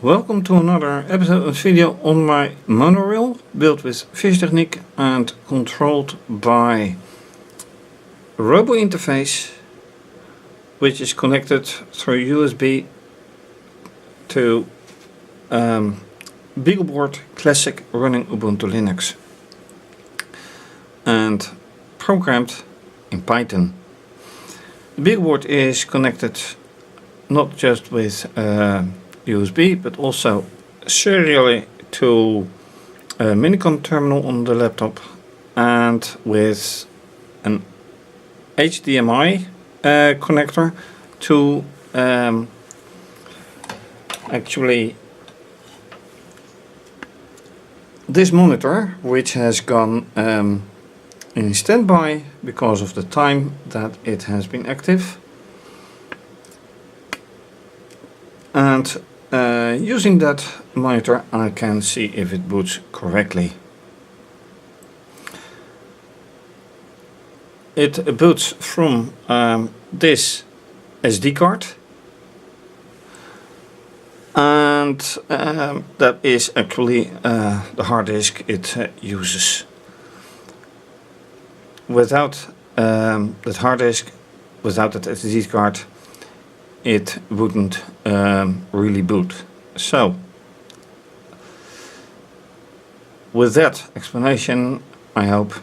Welcome to another episode of video on my monorail built with fischertechnik and controlled by a robo interface which is connected through USB to BeagleBoard Classic running Ubuntu Linux and programmed in Python. The BeagleBoard is connected not just with USB but also serially to a minicom terminal on the laptop and with an HDMI connector to actually this monitor, which has gone in standby because of the time that it has been active, and using that monitor I can see if it boots correctly. It boots from this SD card, and that is actually the hard disk it uses. Without that hard disk, without that SD card, it wouldn't really boot. So, with that explanation, I hope,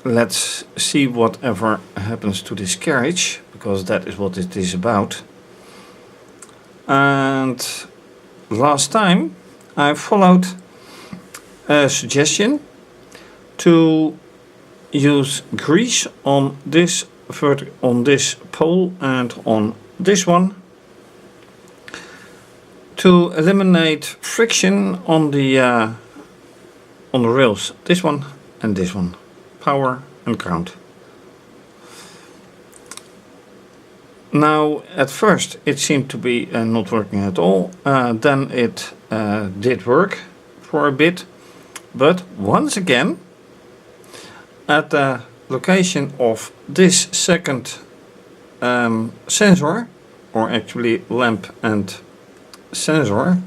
let's see whatever happens to this carriage, because that is what it is about. And last time I followed a suggestion to use grease on this pole and on this one to eliminate friction on the rails. This one and this one, power and ground. Now at first it seemed to be not working at all, then it did work for a bit, but once again at the location of this second sensor, or actually lamp and sensor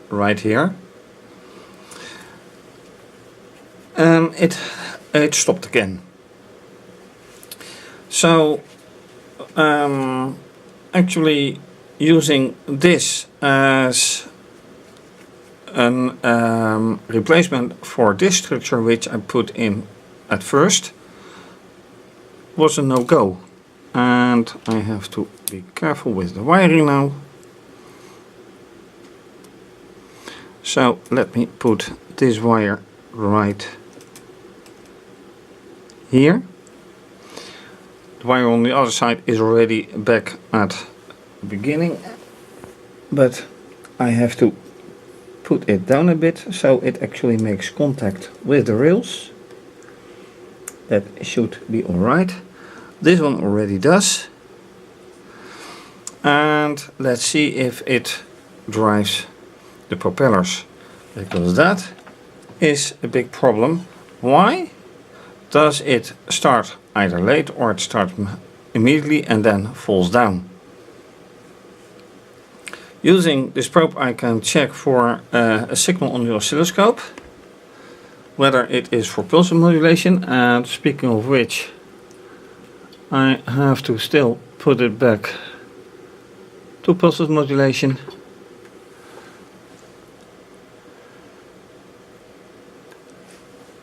right here, it stopped again. So actually using this as an replacement for this structure which I put in at first was a no-go, and I have to be careful with the wiring now. So let me put this wire right here. The wire on the other side is already back at the beginning, but I have to put it down a bit so it actually makes contact with the rails. That should be alright. This one already does. And let's see if it drives the propellers, because that is a big problem. Why does it start either late or it starts immediately and then falls down? Using this probe I can check for a signal on the oscilloscope, whether it is for pulse modulation, and speaking of which, I have to still put it back to pulse modulation.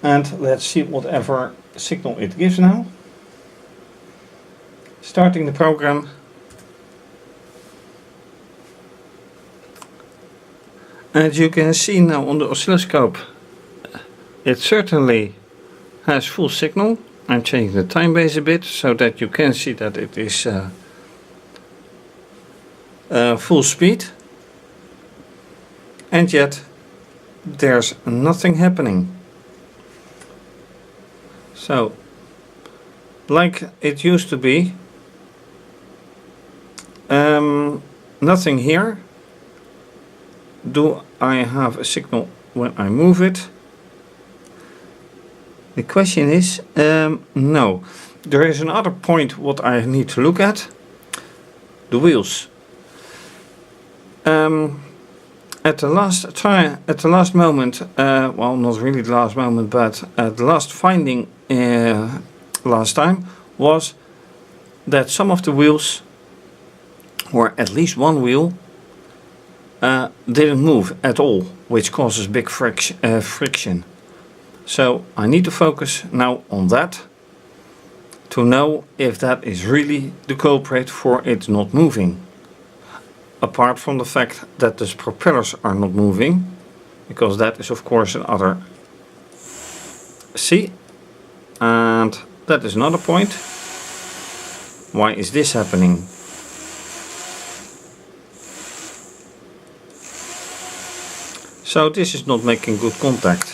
And let's see whatever signal it gives now. Starting the program. As you can see now on the oscilloscope, it certainly has full signal. I'm changing the time base a bit so that you can see that it is full speed, and yet there's nothing happening. So, like it used to be, nothing here. Do I have a signal when I move it? The question is, no. There is another point what I need to look at. The wheels. At the last moment, well, not really the last moment, but the last finding last time was that some of the wheels, or at least one wheel, didn't move at all, which causes big friction. So I need to focus now on that to know if that is really the culprit for it not moving. Apart from the fact that the propellers are not moving, because that is of course another see, and that is another point. Why is this happening? So this is not making good contact.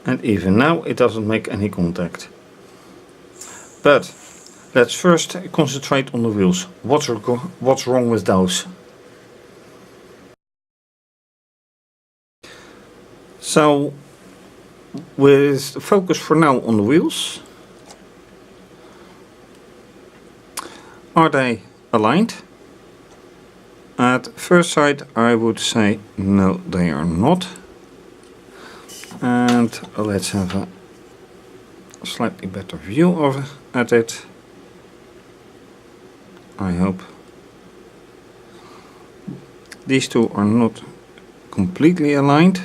And even now it doesn't make any contact. But let's first concentrate on the wheels. What's wrong with those? So with focus for now on the wheels. Are they aligned? At first sight I would say no, they are not. And let's have a slightly better view at it. I hope. These two are not completely aligned.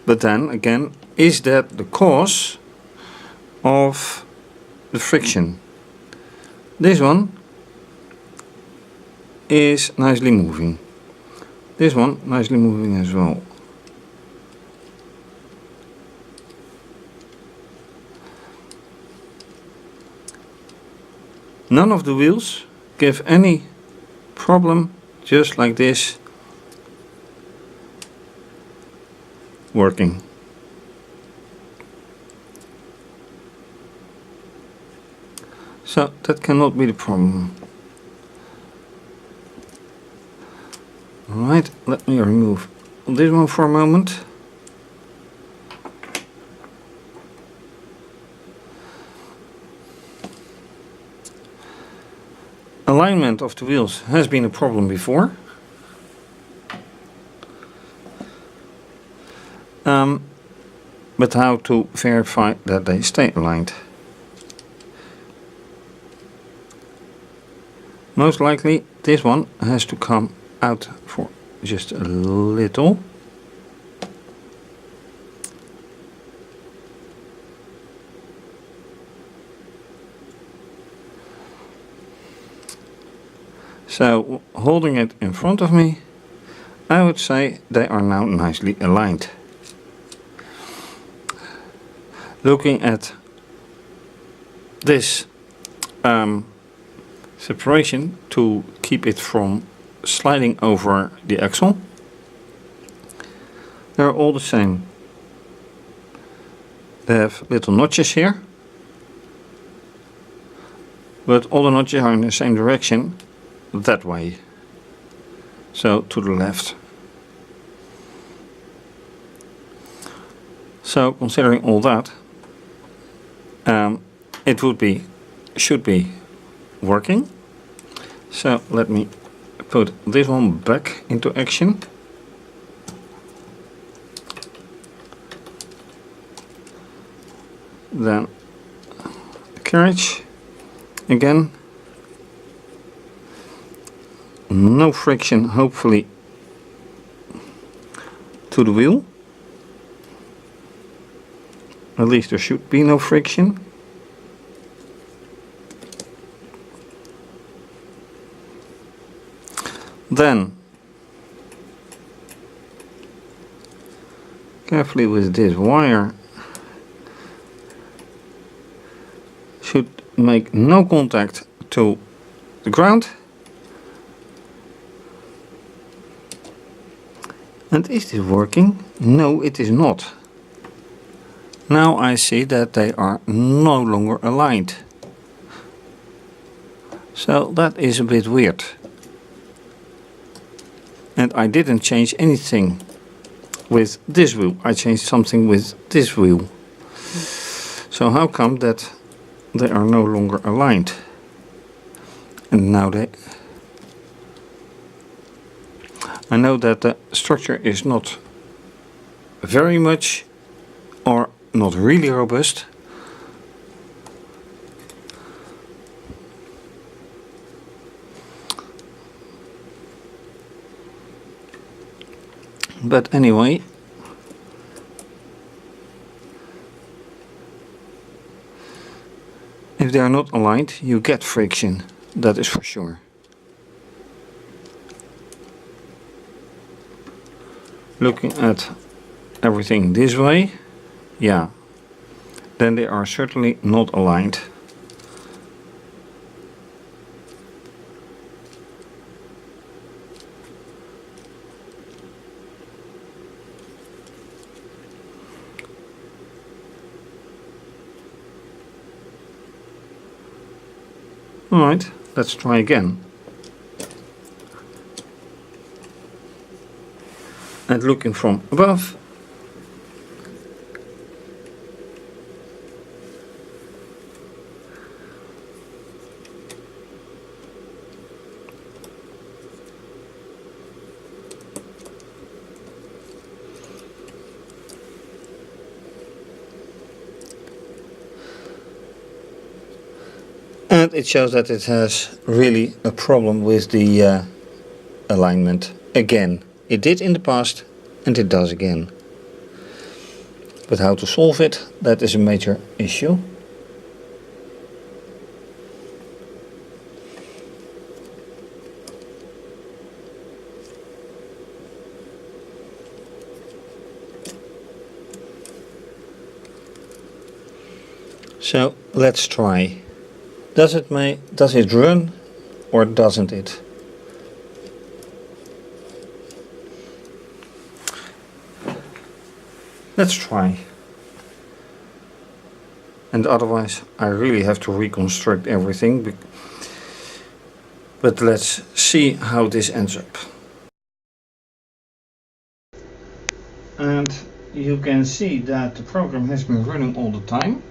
But then again, is that the cause of the friction? This one is nicely moving. This one nicely moving as well. None of the wheels give any problem, just like this, working. So that cannot be the problem. Alright, let me remove this one for a moment. Alignment of the wheels has been a problem before. But how to verify that they stay aligned? Most likely this one has to come out for just a little. So holding it in front of me, I would say they are now nicely aligned. Looking at this separation to keep it from sliding over the axle, they're all the same. They have little notches here, but all the notches are in the same direction, that way, so to the left. So considering all that, it should be working. So let me put this one back into action. Then the carriage again. No friction, hopefully, to the wheel. At least there should be no friction. Then, carefully with this wire, should make no contact to the ground. And is this working? No, it is not. Now I see that they are no longer aligned. So that is a bit weird. And I didn't change anything with this wheel. I changed something with this wheel. So how come that they are no longer aligned? And now I know that the structure is not very much or not really robust. But anyway, if they are not aligned, you get friction, that is for sure. Looking at everything this way, yeah, then they are certainly not aligned. Alright, let's try again. And looking from above, and it shows that it has really a problem with the alignment again. It did in the past and it does again. But how to solve it, that is a major issue. So let's try. Does it run or doesn't it? Let's try. And otherwise I really have to reconstruct everything. But let's see how this ends up. And you can see that the program has been running all the time.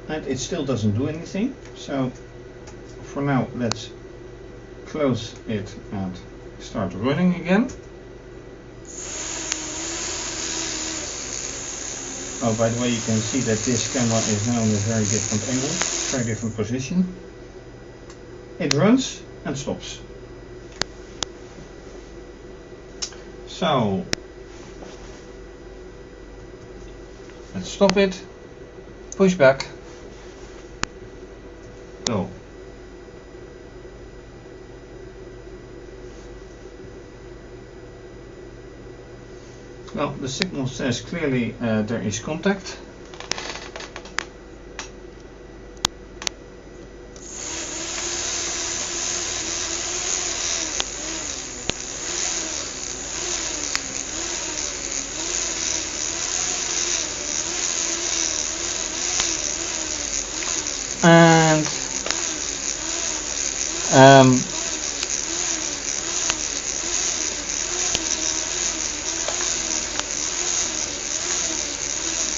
And it still doesn't do anything. So for now let's close it and start running again. Oh, by the way, you can see that this camera is now in a very different angle, very different position. It runs and stops. So let's stop it, push back, go. Well, the signal says clearly there is contact. And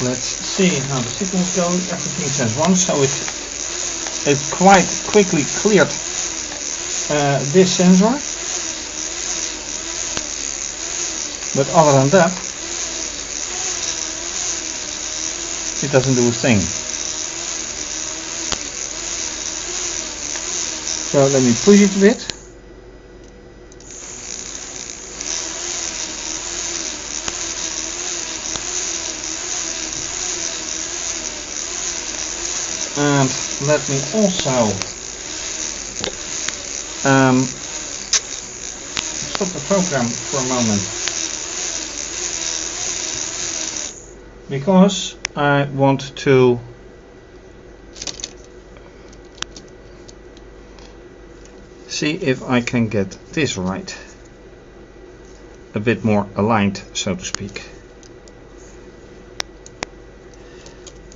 let's see how the signals go. Everything says 1, so it quite quickly cleared this sensor. But other than that, it doesn't do a thing. So let me push it a bit. And let me also stop the program for a moment, because I want to see if I can get this right, a bit more aligned, so to speak.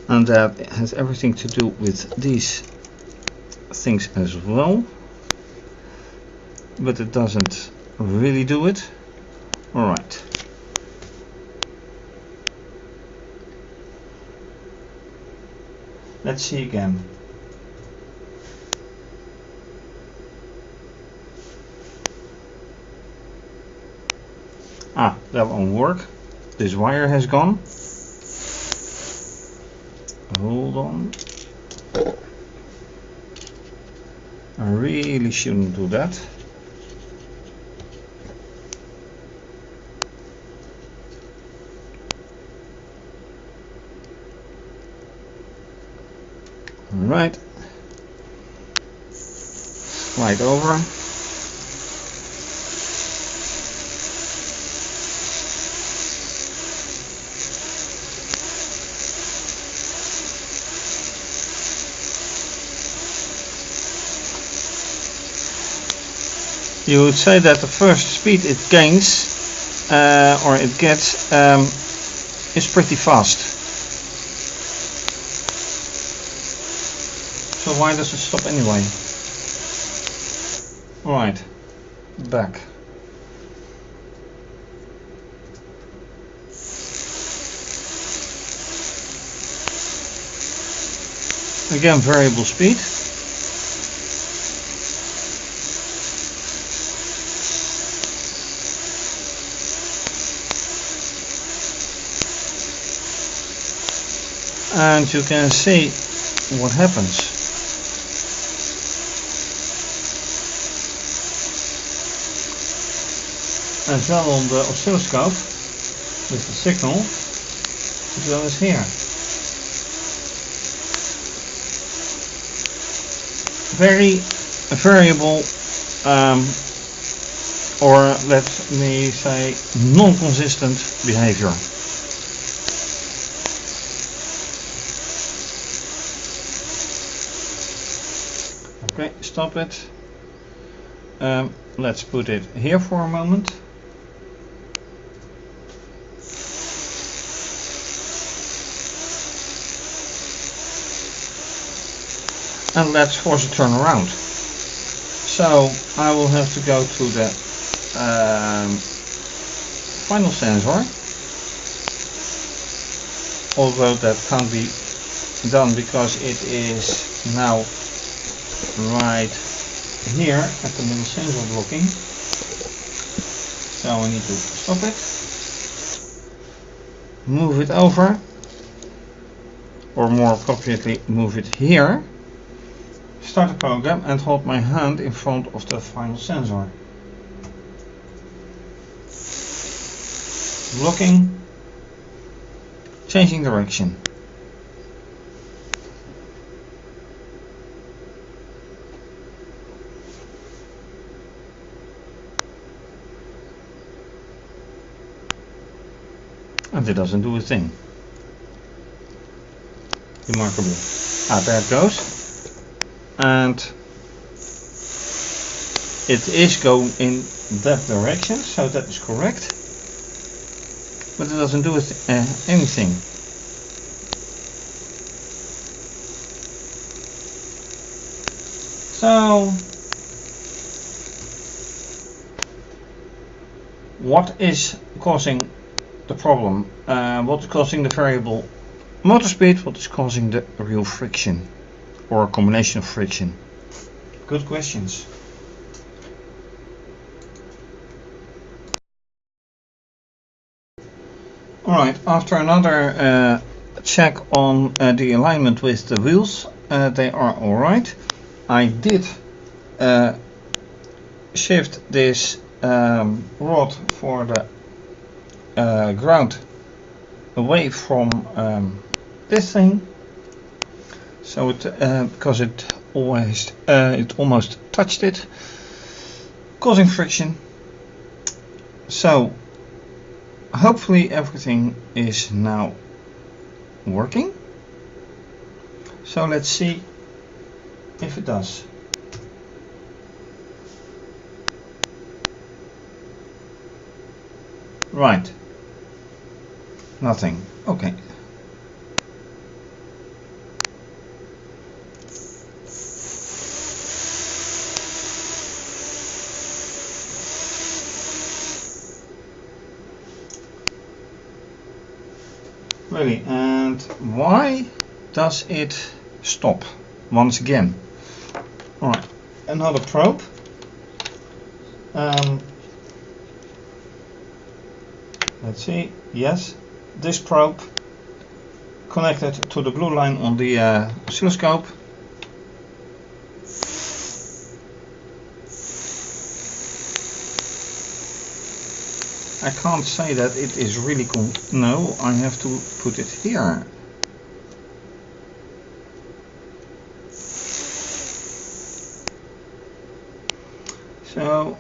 And that has everything to do with these things as well, but it doesn't really do it. Alright. Let's see again. Ah, that won't work. This wire has gone. Hold on. I really shouldn't do that. Alright. Slide over. You would say that the first speed it gains or it gets is pretty fast. So why does it stop anyway? Alright, back. Again, variable speed. And you can see what happens. As well on the oscilloscope with the signal, as well as here. Very variable, or let me say non-consistent behavior. Okay, stop it. Let's put it here for a moment. And let's force a turn around. So I will have to go to the final sensor. Although that can't be done because it is now right here at the middle sensor blocking. So I need to stop it, move it over, or more appropriately move it here, start the program and hold my hand in front of the final sensor. Blocking, changing direction. And it doesn't do a thing. Remarkable. Ah, there it goes. And it is going in that direction, so that is correct. But it doesn't do anything. So, what is causing the problem? What is causing the variable motor speed? What is causing the real friction? Or a combination of friction? Good questions. Alright, after another check on the alignment with the wheels, they are alright. I did shift this rod for the ground away from this thing. So it because it almost touched it, causing friction. So hopefully everything is now working. So let's see if it does. Right. Nothing. Okay. Really, and why does it stop once again. Alright, another probe. Let's see, yes, this probe connected to the blue line on the oscilloscope. I can't say that it is really cool. No, I have to put it here. So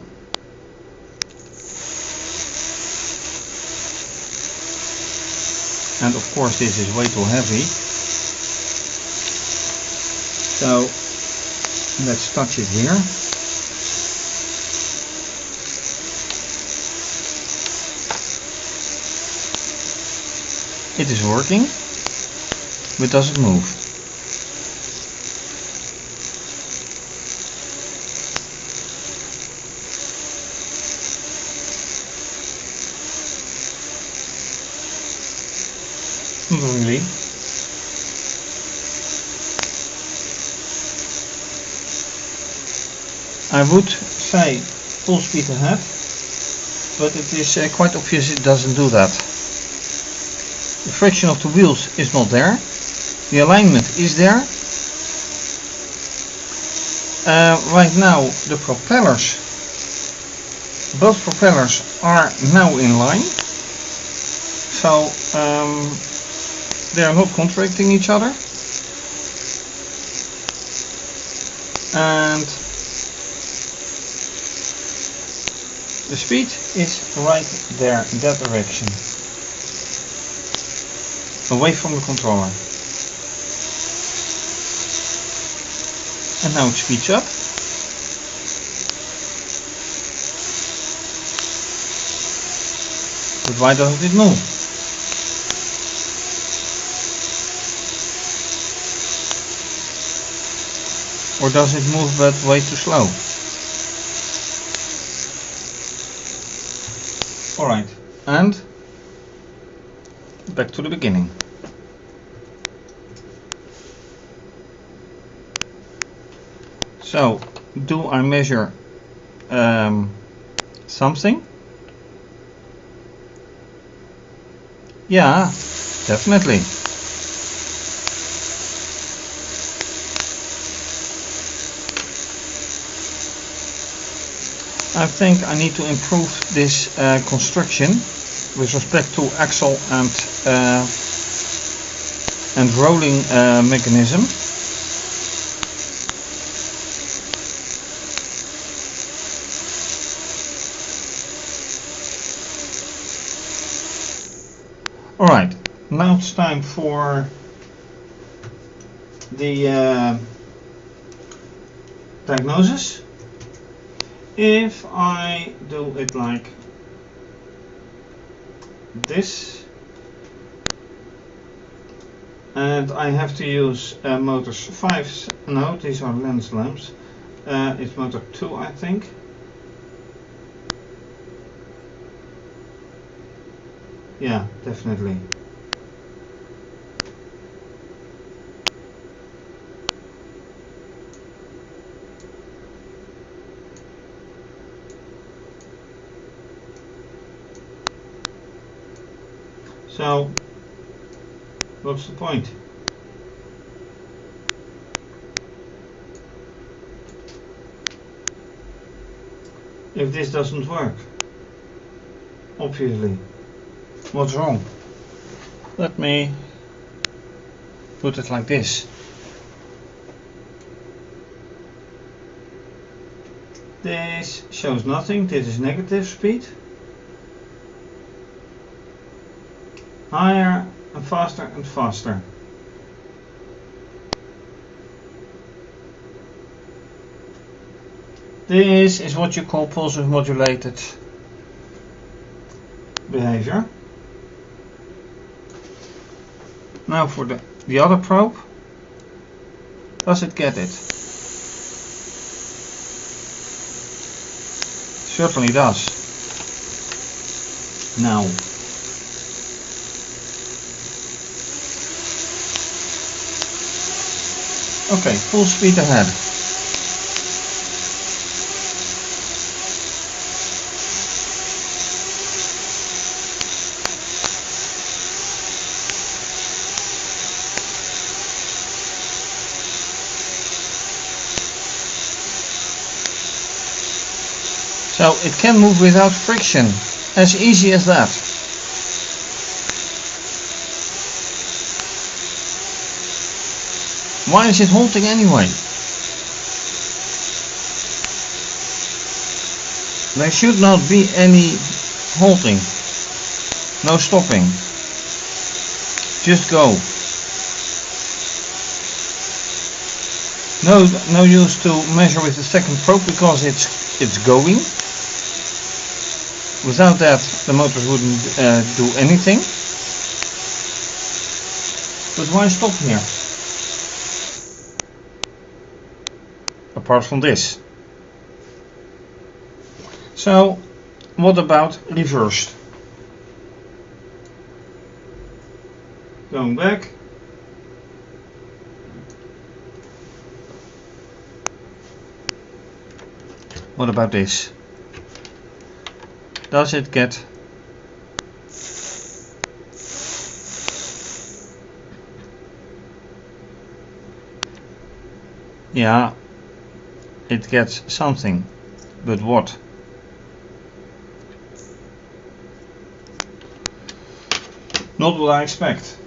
and of course this is way too heavy. So let's touch it here. It is working, but does it move? Not really. I would say full speed ahead, but it is quite obvious it doesn't do that. The friction of the wheels is not there. The alignment is there. Right now the propellers, both propellers are now in line. So they are not contradicting each other. And the speed is right there in that direction, away from the controller. And now it speeds up. But why doesn't it move? Or does it move but way too slow? Alright, and back to the beginning. So, do I measure something? Yeah, definitely. I think I need to improve this construction with respect to axle and rolling mechanism. Alright, now it's time for the diagnosis. If I do it like this, and I have to use motors 5, no, these are lens lamps, it's motor 2 I think. Yeah, definitely. So, what's the point? If this doesn't work, obviously. What's wrong? Let me put it like this. This shows nothing, this is negative speed. Higher and faster and faster. This is what you call pulsive modulated behavior. Now for the other probe. Does it get it? Certainly does. Now. Okay, full speed ahead. So it can move without friction, as easy as that. Why is it halting anyway? There should not be any halting, no stopping, just go. No use to measure with the second probe because it's going. Without that, the motors wouldn't do anything. But why stop here? Apart from this. So, what about reversed? Going back. What about this? Does it get yeah, it gets something, but what? Not what I expect.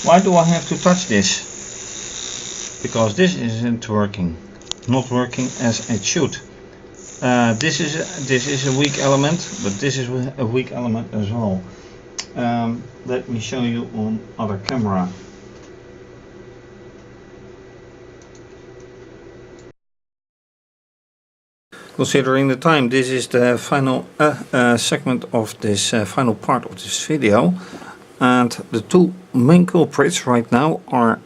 Why do I have to touch this? Because this isn't working, not working as it should. This is a weak element, but this is a weak element as well. Let me show you on other camera. Considering the time, this is the final segment of this final part of this video. And the two main culprits right now are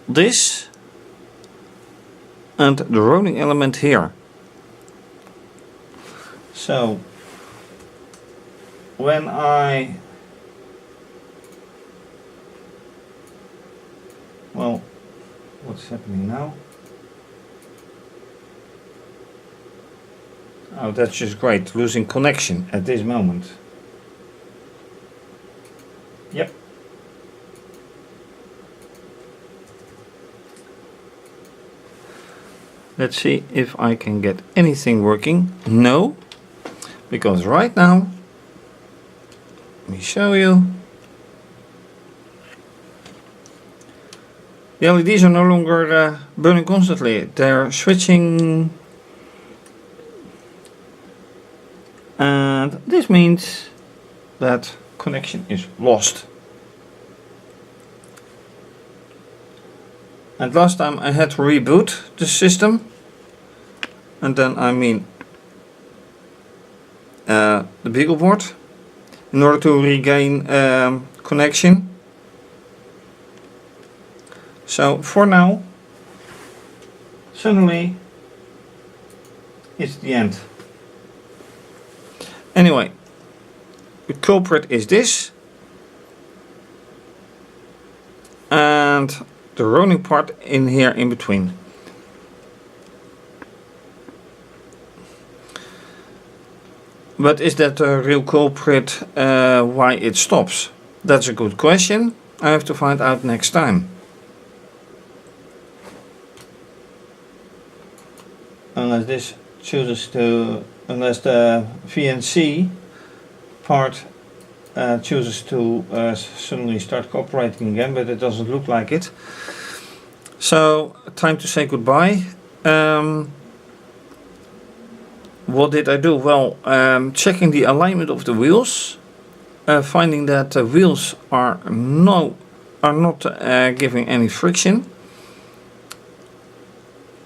this and the rolling element here. So when well, what's happening now? Oh, that's just great, losing connection at this moment. Yep. Let's see if I can get anything working. No, because right now, let me show you. The LEDs are no longer burning constantly. They're switching. And this means that connection is lost. And last time I had to reboot the system, and then I mean the BeagleBoard, in order to regain connection. So for now, suddenly it's the end. Anyway, the culprit is this, and the rolling part in here in between. But is that the real culprit why it stops? That's a good question. I have to find out next time. Unless this chooses to, unless the VNC part chooses to suddenly start cooperating again, but it doesn't look like it. So time to say goodbye. What did I do? Well, checking the alignment of the wheels, finding that the wheels are not giving any friction.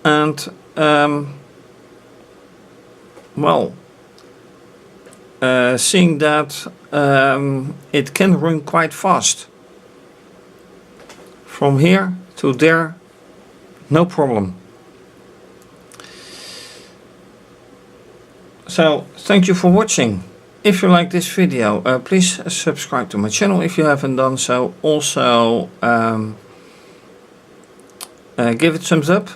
and well, seeing that it can run quite fast from here to there, no problem. So thank you for watching. If you like this video, please subscribe to my channel if you haven't done so. Also give it thumbs up,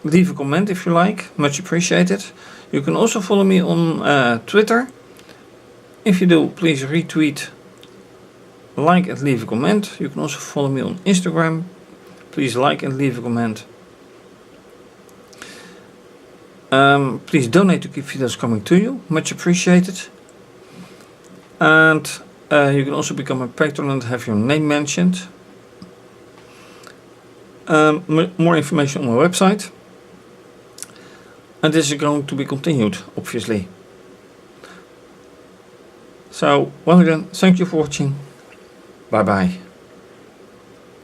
leave a comment if you like, much appreciated. You can also follow me on Twitter. If you do, please retweet, like and leave a comment. You can also follow me on Instagram. Please like and leave a comment. Please donate to keep videos coming to you, much appreciated. And you can also become a patron and have your name mentioned. More information on my website. And this is going to be continued, obviously. So, well again, thank you for watching. Bye bye.